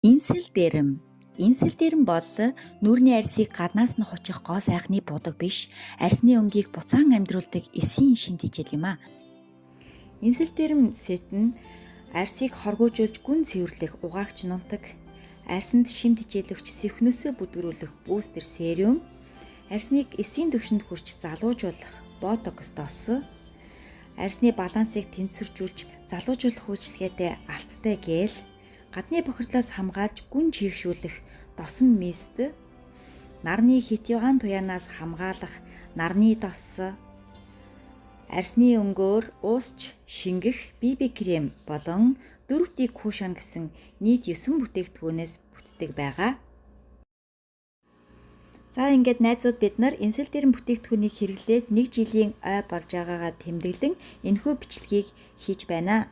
Инсэл дэрэм. Инсэл дэрэм бол нүүрний арьсыг гаднаас нь хучих гоо сайхны будаг биш, арьсны өнгийг буцаан амьдруулдаг эсийн шин тэжээл юм а. Инсэл дэрэм сет нь арьсыг хоргоожуулж гүн цэвэрлэх угаагч нунтаг, арьсанд шим тэжээлэгч сэвхнөөсөө бүдгэрүүлэх бустер серум, арьсныг эсийн түвшинд хүрч залуужуулах ботокс дос, арьсны балансыг тэнцвэржүүлж залуужуулах үйлчилгээтэй алттай гел, гадны бохирдлоос хамгаалж гүн чийгшүүлэх досон мист, нарны хитюгаан туяанаас хамгаалах нарны дос, арьсны өнгөөр уусч шингэх BB крем болон 4D кушон гэсэн нийт 9 бүтээгдэхүүнээс бүтдэг байгаа. За ингээд найзууд бид нар инсэл дэрэм бүтээгдэхүүнийг хэрэглээд 1 жилийн ой болж байгаагаа тэмдэглэн энэхүү бичлэгийг хийж байна.